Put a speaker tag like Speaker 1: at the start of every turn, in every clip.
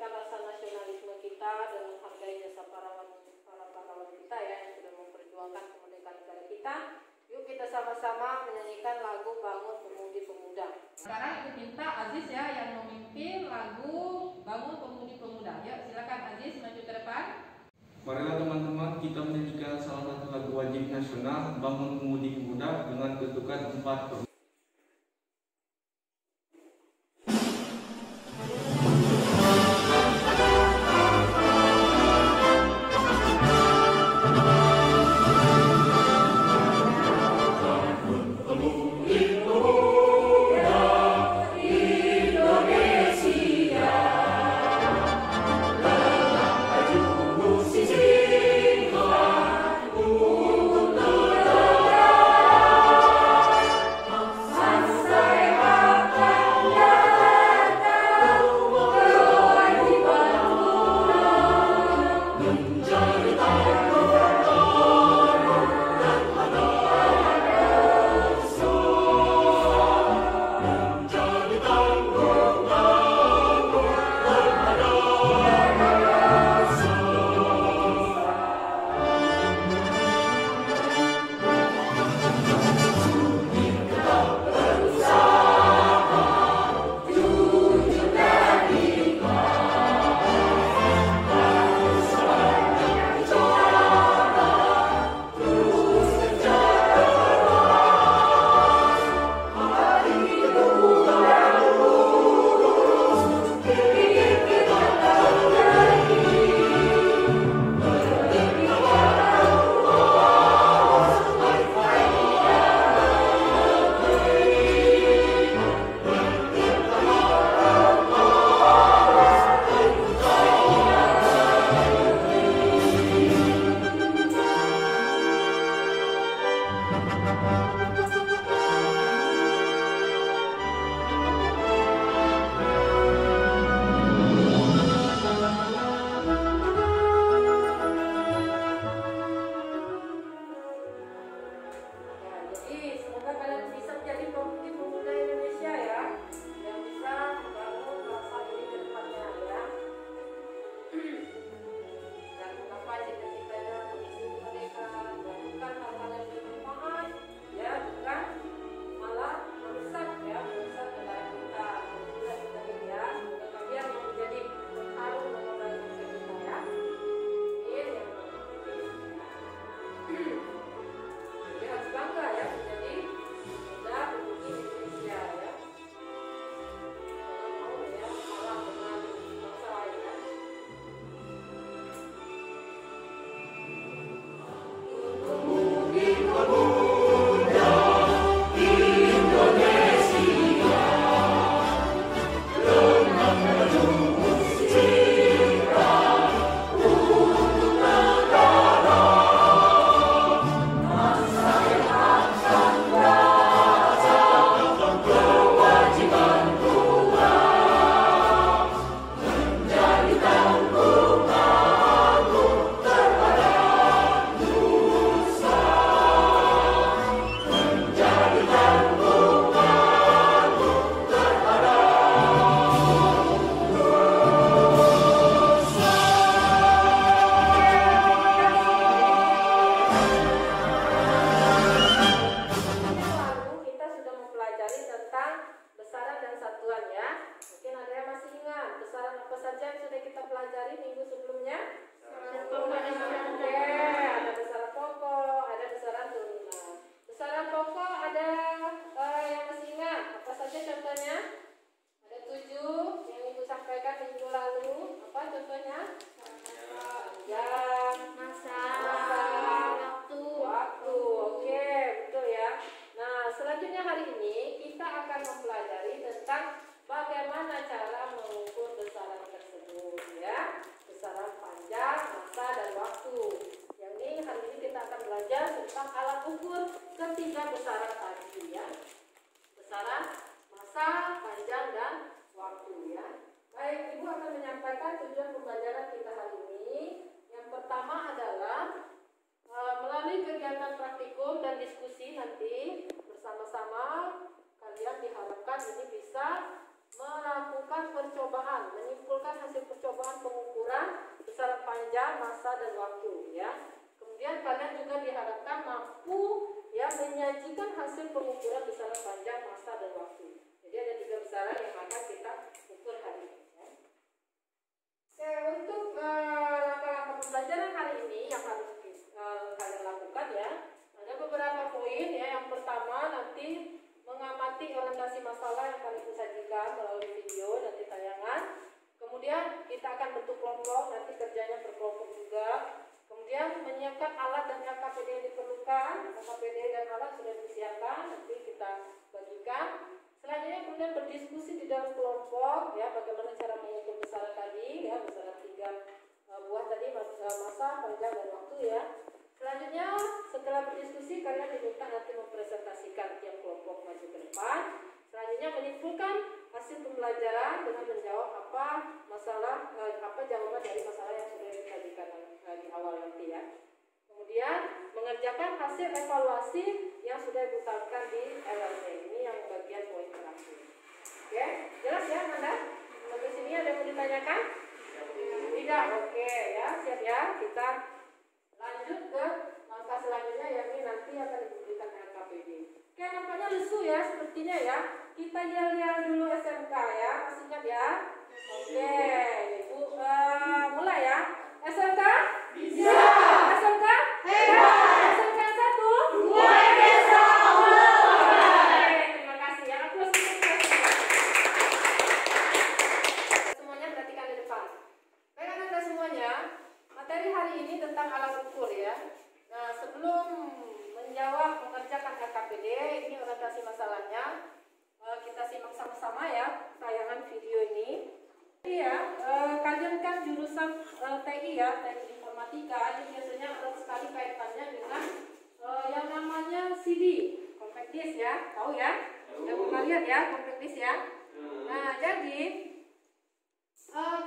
Speaker 1: menunjukkan rasa nasionalisme kita dan menghargai jasa para pahlawan kita ya yang sudah memperjuangkan kemerdekaan negara kita. Yuk kita sama-sama menyanyikan lagu Bangun Pemudi Pemuda. Sekarang aku minta Aziz ya yang memimpin lagu Bangun Pemudi Pemuda. Yuk silakan Aziz maju ke depan.
Speaker 2: Marilah teman-teman kita menyanyikan salah satu lagu wajib nasional Bangun Pemudi Pemuda dengan ketukan 4/4.
Speaker 1: ya masa dan waktu ya. Kemudian kalian juga diharapkan mampu ya menyajikan hasil pengukuran besaran panjang, masa dan waktu. Jadi ada 3 besaran yang akan kita ukur hari ini. Ya. Oke, untuk langkah-langkah pembelajaran hari ini yang harus kalian lakukan ya, ada beberapa poin ya. Yang pertama nanti mengamati orientasi masalah yang kalian sajikan melalui video nanti tayangan. Kemudian kita akan bentuk kelompok, nanti kerjanya berkelompok juga. Kemudian menyiapkan alat dan LKPD yang diperlukan. LKPD dan alat sudah disiapkan, nanti kita bagikan. Selanjutnya kemudian berdiskusi di dalam kelompok ya, bagaimana cara mengukur besaran tadi ya, besaran 3 buah tadi, masa, panjang dan waktu ya. Selanjutnya setelah berdiskusi kalian diminta nanti mempresentasikan tiap kelompok maju ke depan. Selanjutnya menyimpulkan hasil pembelajaran dengan menjawab apa masalah, apa jawaban dari masalah yang sudah disajikan di awal nanti ya. Kemudian mengerjakan hasil evaluasi yang sudah diutarakan di LLC. Ini yang bagian poin terakhir. Oke, jelas ya Anda? Sampai sini ada yang mau ditanyakan? Tidak, oke ya, siap ya. Kita lanjut ke langkah selanjutnya, yakni nanti akan diberikan LKPD. Oke, nampaknya lesu ya sepertinya ya. Kita yel-yel dulu SMK ya, masih ingat ya? Oke, Ibu mulai ya. SMK? Bisa. SMK? Hebat. SMK 1? Luar biasa. Oke, terima kasih ya. Aku semuanya perhatikan di depan. Baik anak-anak semuanya, materi hari ini tentang alat ukur ya. Nah, sebelum mengerjakan LKPD, ini orientasi masalahnya. Kita simak sama-sama ya tayangan video ini. Iya, kalian kan jurusan TI ya, teknik informatika. Ini biasanya erat sekali kaitannya dengan yang namanya CD, compact disc ya, tahu ya? Yang pernah lihat ya, compact disc ya. Nah, jadi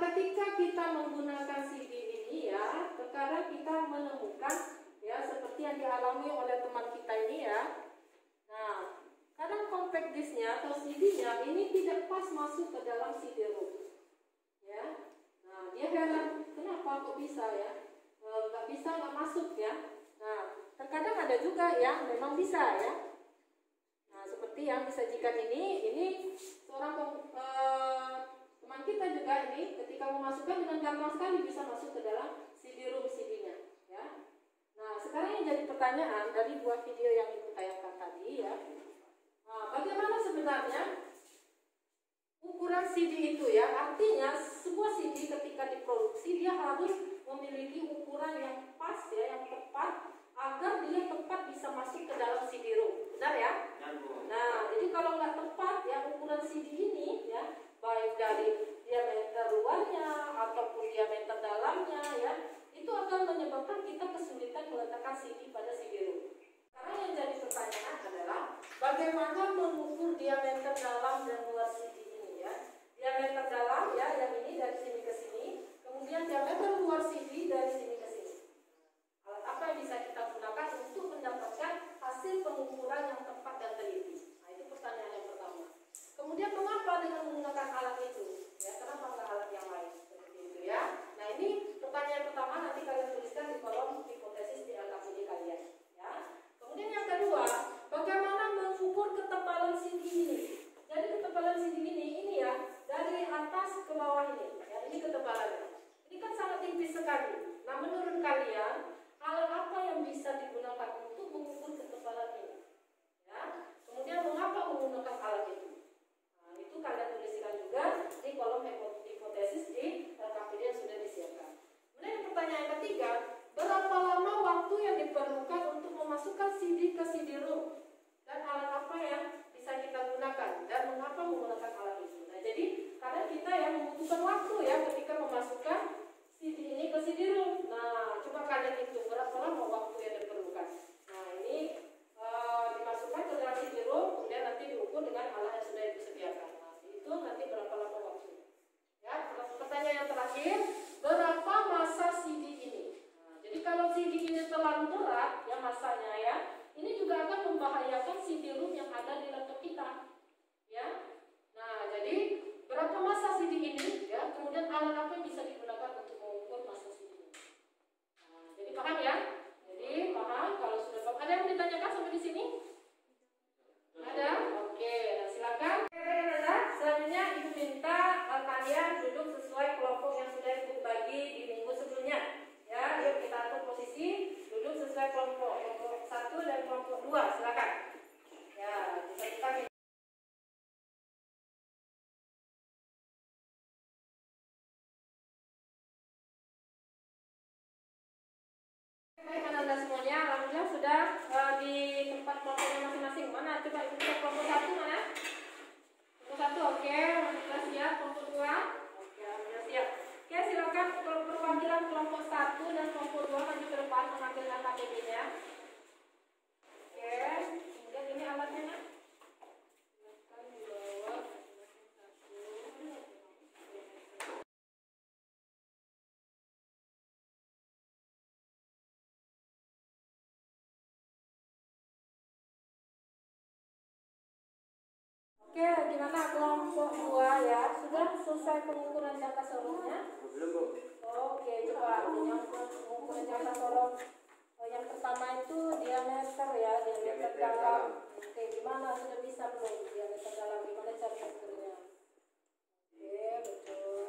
Speaker 1: ketika kita menggunakan CD ini ya, terkadang kita menemukan ya seperti yang dialami oleh teman kita ini ya. Nah, kadang compact disknya atau CD-nya ini tidak pas masuk ke dalam CD-ROM. Ya, nah dia heran kenapa kok bisa ya, nggak bisa nggak masuk ya. Nah, terkadang ada juga yang memang bisa ya. Nah, seperti yang disajikan ini seorang teman kita juga ini ketika memasukkan dengan gampang sekali bisa masuk ke dalam CD-ROM CD-nya ya. Nah, sekarang yang jadi pertanyaan dari 2 video yang ibu tayangkan tadi ya, nah, bagaimana sebenarnya ukuran CD itu ya? Artinya sebuah CD ketika diproduksi dia harus memiliki ukuran yang pas ya, yang tepat agar dia tepat bisa masuk ke dalam CD-ROM. Benar ya? Nah, jadi kalau nggak tepat ya ukuran CD ini ya, baik dari diameter luarnya ataupun diameter dalamnya ya, itu akan menyebabkan kita kesulitan meletakkan CD pada CD-ROM. Sekarang yang jadi pertanyaan adalah bagaimana mengukur diameter dalam dan luar CD ini ya? Diameter dalam ya, yang ini dari sini ke sini, kemudian diameter luar CD dari sini ke sini. Alat apa yang bisa kita gunakan untuk mendapatkan hasil pengukuran yang tepat dan teliti? Nah, itu pertanyaan yang pertama. Kemudian mengapa dengan menggunakan alat itu? Ya, kenapa nggak alat yang lain? Seperti itu ya. Nah, ini pertanyaan pertama, nanti kalian tuliskan di kolom hipotesis di LKPD kalian. Ya. Kemudian yang kedua, bagaimana mengukur ketebalan CD ini? Jadi ketebalan CD ini ya, dari atas ke bawah ini. Ya, ini ketebalannya. Ini kan sangat tipis sekali. Nah, menurut kalian, alat apa yang bisa digunakan untuk mengukur ketebalan ini? Ya. Kemudian mengapa menggunakan alat itu? Nah, itu kalian tuliskan juga di kolom hipotesis di LKPD yang sudah disiapkan. Kemudian pertanyaan ketiga, berapa lama waktu yang diperlukan untuk memasukkan CD ke CD-ROM? Dan alat apa yang bisa kita gunakan? Dan mengapa menggunakan alat itu? Nah, jadi karena kita yang membutuhkan waktu ya ketika memasukkan CD ini ke CD-ROM. Nah, coba kalian hitung berapa lama waktu yang diperlukan. Nah, ini dimasukkan ke dalam CD-ROM, kemudian nanti diukur dengan alat yang sudah disediakan. Nah, itu nanti berapa lama waktu? Ya, pertanyaan yang terakhir, berapa masa CD ini? Nah, jadi kalau CD ini terlalu berat, ya masanya ya, ini juga akan membahayakan CD-ROM yang ada di laptop kita. Ya, nah jadi berapa masa CD ini? Ya, kemudian alat apa yang bisa digunakan untuk mengukur masa CD ini? kan Anda semuanya, alhamdulillah sudah di tempat kelompoknya masing-masing. Mana? Coba ibu cek kelompok 1 mana? Kelompok 1, oke. Alhamdulillah siap. Kelompok 2, oke. Alhamdulillah siap. Oke, silakan perwakilan kelompok 1 dan kelompok 2 maju ke depan mengambilkan KTP-nya. Oke, kemudian ini alatnya, Nak. Silakan dibawa. Oke, gimana kelompok 2 ya? Sudah selesai pengukuran jangka sorongnya?
Speaker 3: Belum, Bu.
Speaker 1: Oke, coba yang pengukuran jangka sorong. Yang pertama itu diameter ya, diameter dalam. Oke, gimana? Sudah bisa belum? Diameter dalam, gimana cara mengukurnya? Oke, betul.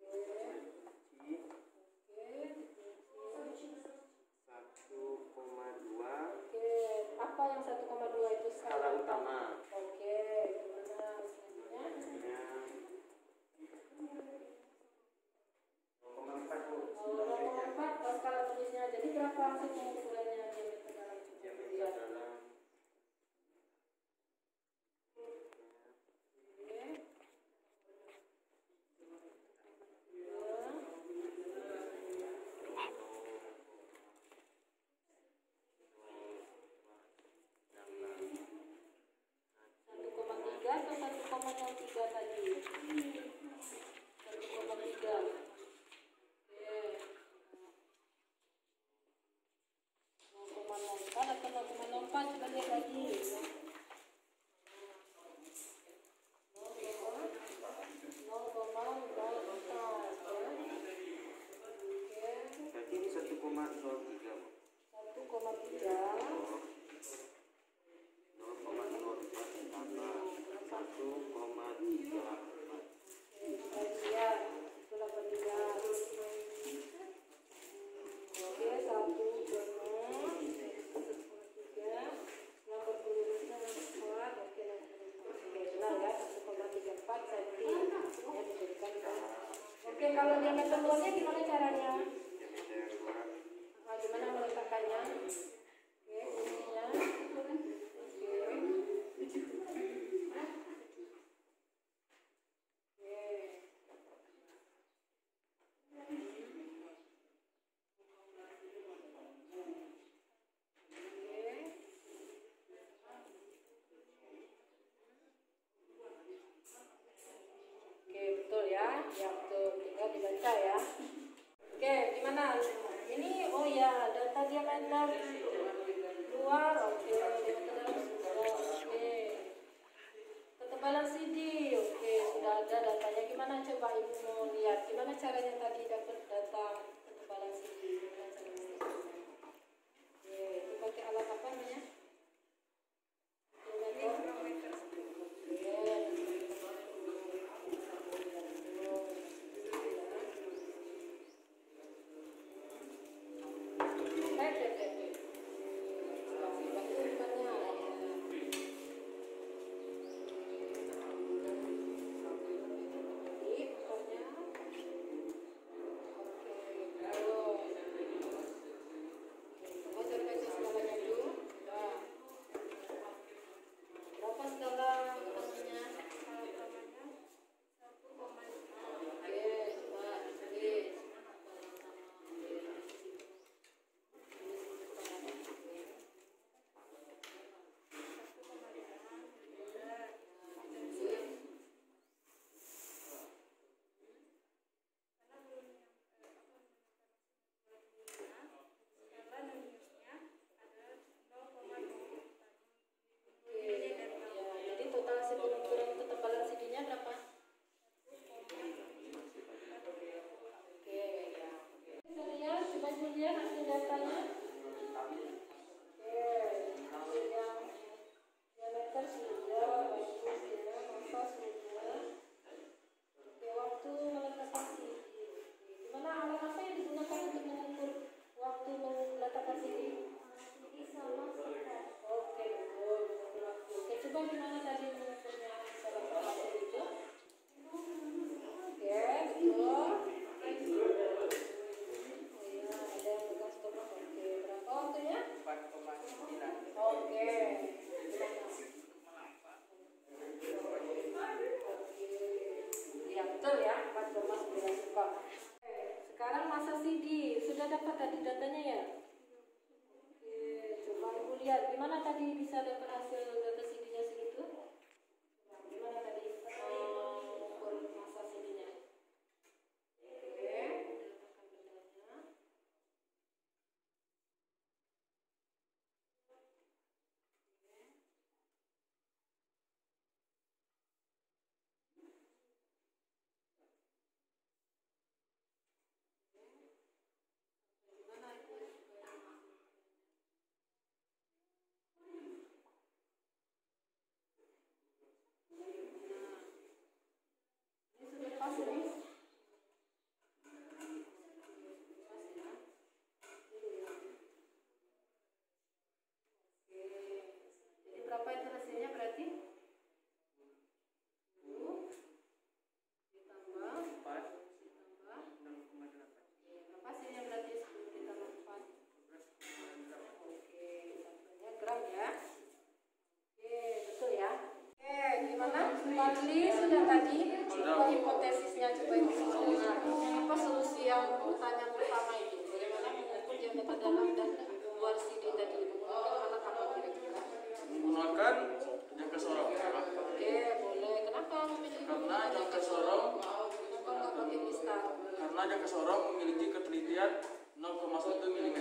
Speaker 1: Oke. Oke.
Speaker 3: 1,2
Speaker 1: Oke, apa yang 1,2 itu
Speaker 3: skala utama.
Speaker 1: Oke, gimana selanjutnya?
Speaker 3: 0,4, Bu.
Speaker 1: 0,4 pas skala tulisnya. Jadi berapa hasil pengukurannya diameter dalam?
Speaker 3: Diameter dalam. Berarti ini 1,03, Bu.
Speaker 1: 1,3.
Speaker 3: 0,02 ditambah 1,34.
Speaker 1: Bagian itulah bagian. Oke, 1 penuh 3 nomor pelurusnya yang kuat. Oke, benar ya, 1,34 cm ya dijadikan. Oke, kalau diameter luarnya gimana caranya?
Speaker 3: Diameter luar.
Speaker 1: Gimana meletakkannya? Oke, ininya. Betul ya, ya betul, tinggal dibaca ya. Oke, gimana? Ini oh ya, data diameter luar, oke, diameter dalam sudah, oke. Ketebalan CD, oke, sudah ada datanya. Gimana coba ibu mau lihat? Gimana caranya tadi dapat data ketebalan CD? Gimana caranya? Oke, itu pakai alat apa namanya? Micrometer. sudah dapat tadi datanya ya? Oke, coba ibu lihat gimana tadi bisa dapat hasil data CD-nya segitu? Gimana tadi ukur masa CD-nya? Oke, dapatkan bendanya. Gimana ibu? Ini sudah pas ini? Pas ya? Dulu ya. Oke. Jadi berapa itu hasilnya berarti? 10 ditambah
Speaker 3: 4,
Speaker 1: ditambah
Speaker 3: 6,8.
Speaker 1: berapa hasilnya berarti 10 ditambah 4?
Speaker 3: 11,8.
Speaker 1: Oke, satunya gram ya. Oke, betul ya. Oke, gimana? Fadli sudah tadi hipotesisnya coba ibu sebutkan. Apa solusi yang pertanyaan pertama itu? Bagaimana mengukur diameter dalam dan luar CD tadi? Menggunakan alat apa kira-kira?
Speaker 4: Menggunakan jangka sorong.
Speaker 1: Oke, boleh. Kenapa memilih
Speaker 4: Karena jangka sorong
Speaker 1: Kenapa nggak pakai mistar?
Speaker 4: karena jangka sorong memiliki ketelitian 0,1 mm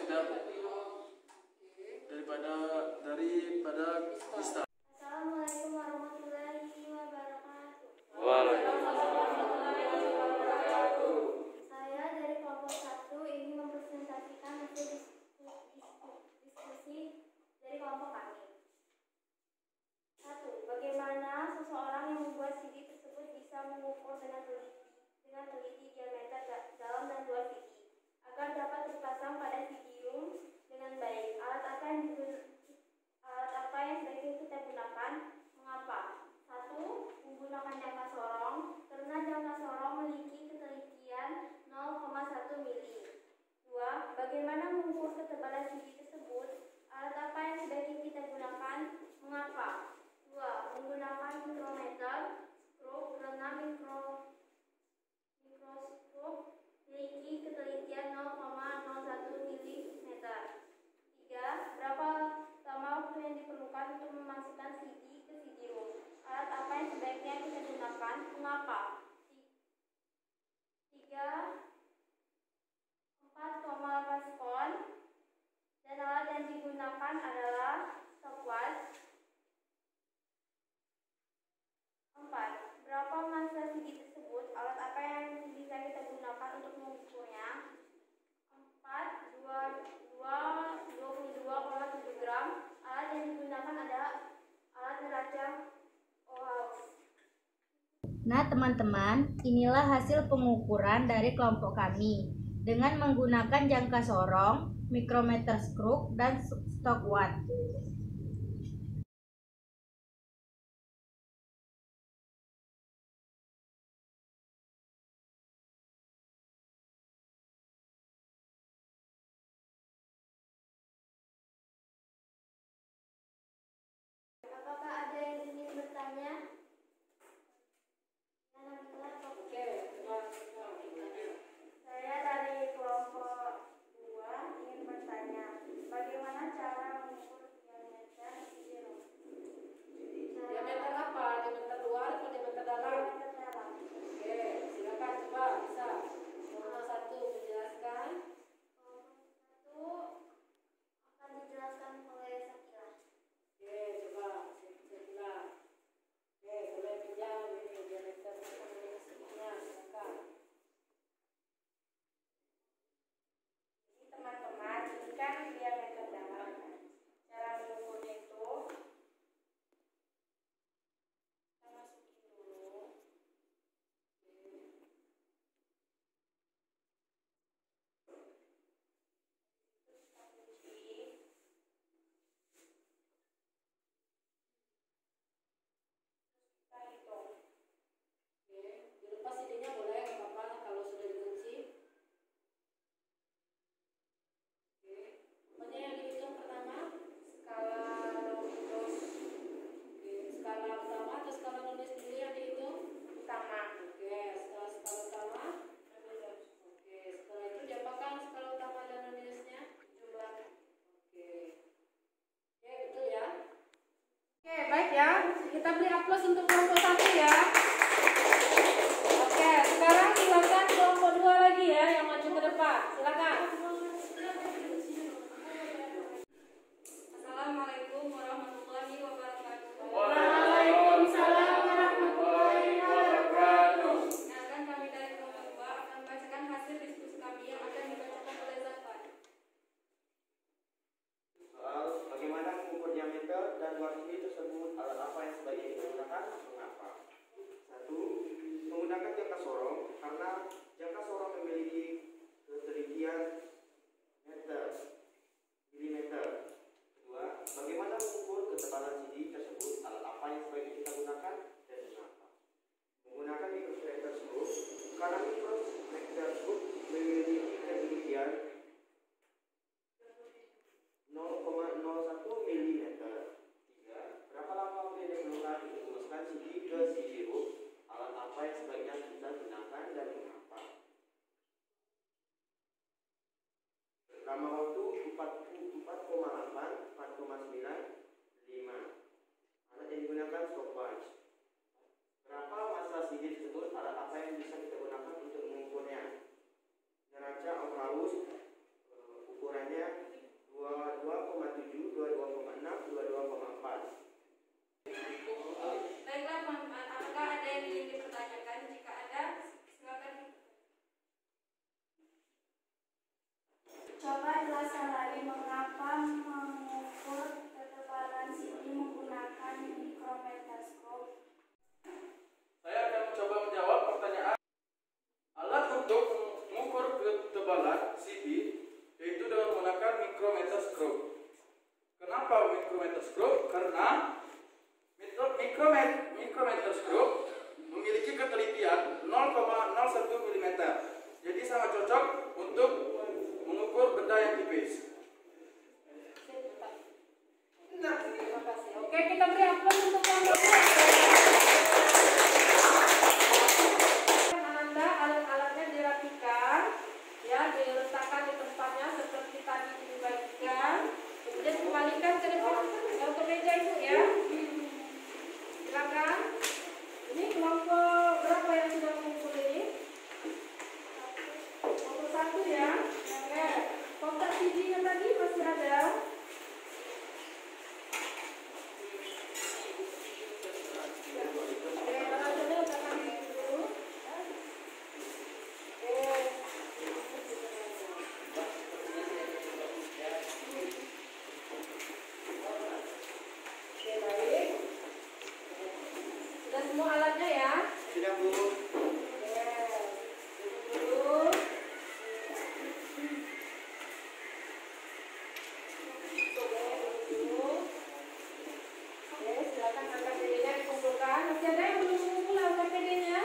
Speaker 4: daripada mistar.
Speaker 5: Assalamualaikum warahmatullahi wabarakatuh. Saya dari kelompok 1 ingin mempresentasikan hasil diskusi dari kelompok kami. 1. Bagaimana seseorang yang membuat CD tersebut bisa mengukur dengan teliti diameter dalam dan luar CD agar dapat terpasang pada CD-ROM dengan baik. Alat apa yang sebaiknya kita gunakan? Mengapa? 1. Menggunakan jangka sorong karena jangka sorong memiliki ketelitian 0,1 mili. 2. Bagaimana mengukur ketebalan CD tersebut? Alat apa yang sebaiknya kita gunakan? Mengapa? 2. Menggunakan mikrometer skrup karena mikroskop memiliki ketelitian 0,01 mm. 3. Berapa lama waktu yang diperlukan untuk memasukkan CD ke CD-ROM? Alat apa yang sebaiknya kita gunakan? Mengapa? 3. 4,8 skon dan alat yang digunakan adalah stopwatch. 4. Berapa masa CD tersebut? Alat apa yang bisa kita gunakan untuk mengukurnya? 4. 22,7 gram. Alat yang digunakan adalah alat neraca OH.
Speaker 6: Nah, teman-teman, inilah hasil pengukuran dari kelompok kami dengan menggunakan jangka sorong, mikrometer skrup, dan stopwatch.
Speaker 5: Apakah ada yang ingin bertanya?
Speaker 1: Oke,
Speaker 5: Saya dari kelompok 2 ingin bertanya, bagaimana cara mengukur diameter CD-ROM?
Speaker 1: diameter apa? Diameter luar atau diameter dalam?
Speaker 5: Diameter dalam.
Speaker 1: Oke, silakan coba bisa. Nomor 1 menjelaskan.
Speaker 5: Kelompok 1 akan dijelaskan oleh Sakila.
Speaker 1: Oke, coba Sakila. Oke,
Speaker 3: Lama waktu 44,8, 4,9, 5. Alat yang digunakan stopwatch. Berapa masa CD tersebut? Alat apa yang bisa kita gunakan untuk mengukurnya? Neraca Ocaus, ukurannya 22,7, 22,6, 22,4.
Speaker 1: Baiklah, apakah ada yang ingin dipertanyakan? Jika ada, silakan.
Speaker 5: Coba jelaskan lagi mengapa mengukur ketebalan CD menggunakan mikrometerskop.
Speaker 4: Saya akan mencoba menjawab pertanyaan. Alat untuk mengukur ketebalan CD yaitu dengan menggunakan mikrometerskop. Kenapa mikrometerskop? Karena mikrometerskop memiliki ketelitian 0,01 mm. Jadi sangat cocok untuk mengukur benda yang tipis.
Speaker 1: Nah, terima kasih. Oke, kita beri aplaus untuk kelompok Ananda. Alat-alatnya dirapikan, ya, diletakkan di tempatnya seperti tadi dibagikan. Kemudian kembalikan ke depan ke meja ibu, ya. Silakan. Ini kelompok berapa yang sudah mengukur ini? Kelompok 1, ya. Oke. Kontak CD-nya tadi masih ada. Semua alatnya ya.
Speaker 3: Sudah, Bu.
Speaker 1: Silakan angkat PD-nya dikumpulkan. Masih ada yang belum mengumpul angkat PD-nya?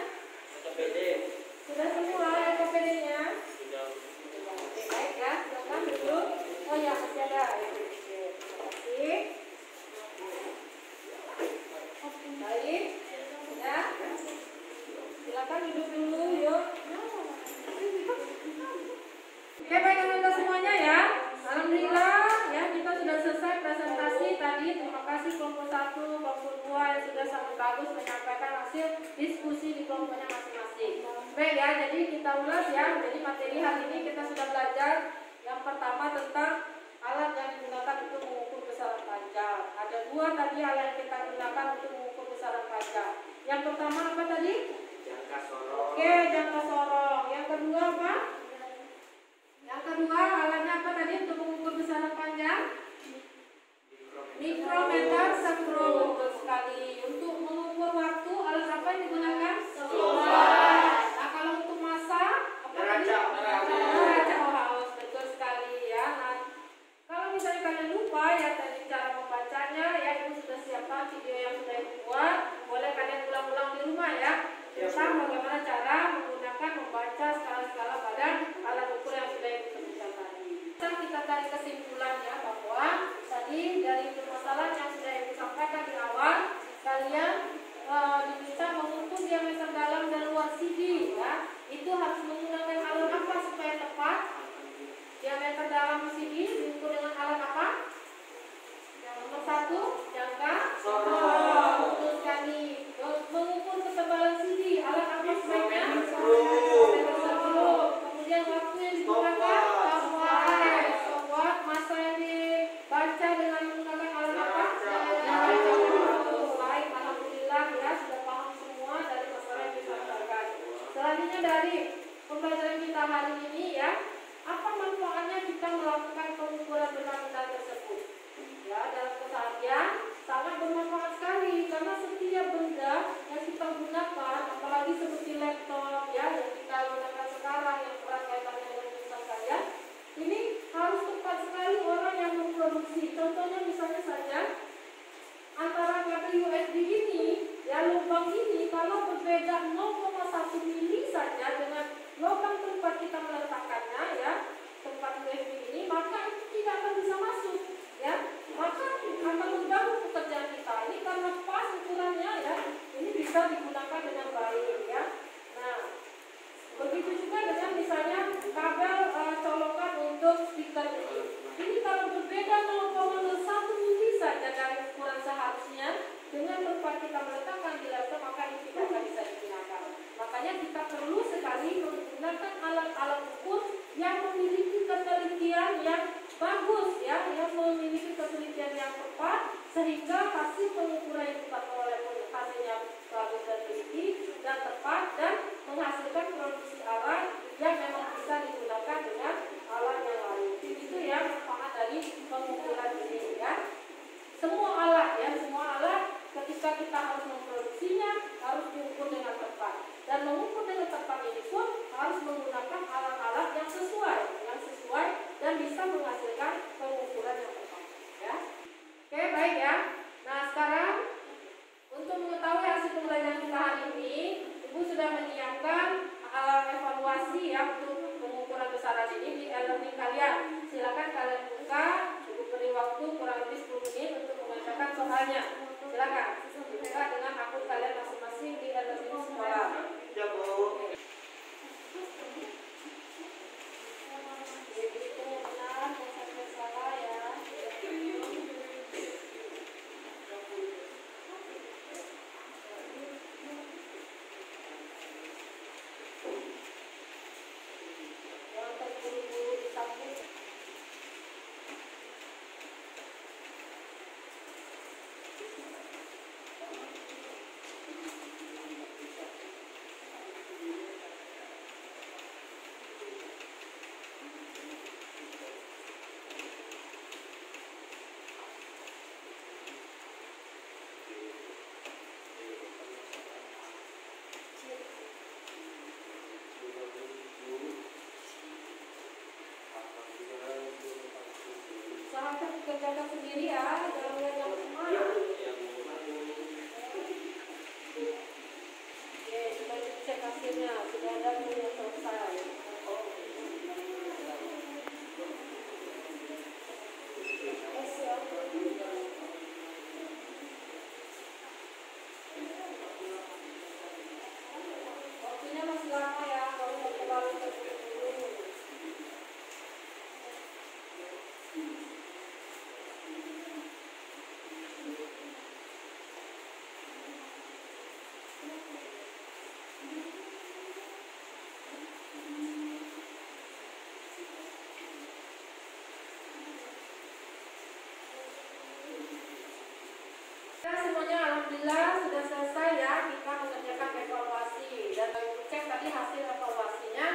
Speaker 1: Sudah semua angkat PD-nya? Sudah. Oke, baik ya. Silakan duduk. Oh ya, masih ada. Terima kasih. Baik. Ya. Silakan duduk dulu, yuk. Oke, baik teman-teman semuanya ya. Alhamdulillah ya, kita sudah selesai presentasi tadi. Terima kasih kelompok 1, kelompok 2 yang sudah sangat bagus menyampaikan hasil diskusi di kelompoknya masing-masing. Baik ya, jadi kita ulas ya. Jadi materi hari ini kita sudah belajar yang pertama tentang alat yang digunakan untuk mengukur besaran pajak. Ada 2 tadi alat yang kita gunakan untuk mengukur besaran pajak. Yang pertama apa tadi?
Speaker 3: Jangka sorong.
Speaker 1: Oke, jangka sorong. Yang kedua apa? Yang kedua alatnya apa tadi untuk mengukur besaran pajak? Mikrometer skrup. Betul sekali. Untuk mengukur waktu alat apa yang digunakan? Stopwatch. Nah, kalau untuk masa apa tadi? Neraca Ocaus. Betul sekali ya. Nah, kalau misalnya kalian lupa ya tadi cara membacanya, ya ibu sudah siapkan video yang sudah ibu buat. Boleh kalian ulang-ulang di rumah ya. Tentang bagaimana cara menggunakan membaca skala-skala pada alat ukur yang sudah ibu sebutkan tadi. Kita tarik kesimpulannya bahwa tadi dari permasalahan yang sudah ibu sampaikan di awal, kalian diminta mengukur diameter dalam dan luas CD ya. Itu harus menggunakan alat apa supaya tepat? Diameter dalam CD diukur dengan alat apa? Yang nomor 1, jangka sorong. Betul sekali. Mengukur ketebalan CD, alat apa sebaiknya? Kemudian waktu yang digunakan stopwatch. Masa yang dibaca dengan menggunakan alat apa? Baik, alhamdulillah ya sudah paham semua dari masalah yang disampaikan. Selanjutnya dari pembelajaran kita hari ini ya, apa manfaatnya kita melakukan pengukuran benda-benda tersebut? Ya, dalam keseharian sangat bermanfaat sekali karena setiap benda yang kita gunakan, apalagi seperti laptop ya yang kita gunakan sekarang yang erat kaitannya dengan kehidupan kalian, ini harus tepat sekali orang yang memproduksi. Contohnya misalnya saja antara kabel USB ini ya, lubang ini kalau berbeda 0,1 mili saja dengan lubang tempat kita meletakkannya ya, tempat USB ini, maka itu tidak akan bisa masuk ya, maka akan mengganggu pekerjaan kita. Ini karena pas ukurannya ya, ini bisa digunakan dengan baik ya. Nah, begitu juga dengan misalnya kabel colokan untuk stiker ini. Ini kalau berbeda 0,01 mili saja dari ukuran seharusnya, dengan tempat kita meletakkan di laptop maka ini tidak akan bisa digunakan. Makanya kita perlu sekali menggunakan alat-alat ukur yang memiliki ketelitian yang bagus ya, yang memiliki ketelitian yang tepat sehingga hasil pengukuran yang kita peroleh hasilnya bagus dan teliti dan tepat dan menghasilkan produksi alat yang memang bisa digunakan dengan alat yang lain. Itu ya manfaat dari pengukuran ini ya. Semua alat ya, semua alat ketika kita harus memproduksinya harus diukur dengan tepat, dan mengukur dengan tepat ini pun harus menggunakan alat-alat yang sesuai dan bisa menghasilkan pengukuran yang tepat ya. Oke, baik ya. Nah, sekarang untuk mengetahui hasil pembelajaran kita hari ini, Ibu sudah menyiapkan evaluasi ya untuk pengukuran besaran ini di e-learning kalian. Silakan kalian buka, Ibu beri waktu kurang lebih 10 menit untuk mengerjakan soalnya. Silakan buka dengan akun kalian masing-masing di e-learning sekolah.
Speaker 3: Ya, Bu.
Speaker 1: Benar, mau sampai salah ya. Jangan terburu-buru disambung. Usahakan dikerjakan sendiri ya, jangan lihat yang semua. Oke, sudah dicek hasilnya, sudah ada yang selesai. Waktunya masih lama ya, kalau mau terlalu terburu-buru. Kita semuanya alhamdulillah sudah selesai ya, kita mengerjakan evaluasi dan cek tadi hasil evaluasinya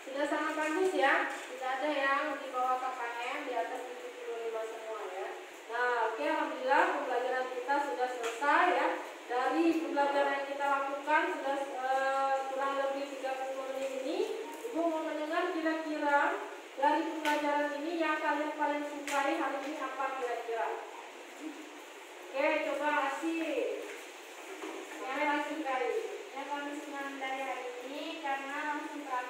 Speaker 1: sudah sangat bagus ya, tidak ada yang di bawah KKM, di atas 75 semua ya. Nah, oke, alhamdulillah pembelajaran kita sudah selesai ya. Dari pembelajaran yang kita lakukan sudah kurang lebih 30 menit ini, Ibu mau mendengar kira-kira dari pembelajaran ini yang kalian paling sukai hari ini apa kira-kira? Oke, coba Asih. Yang Asih kali.
Speaker 5: Yang kami senang dari hari ini karena langsung praktek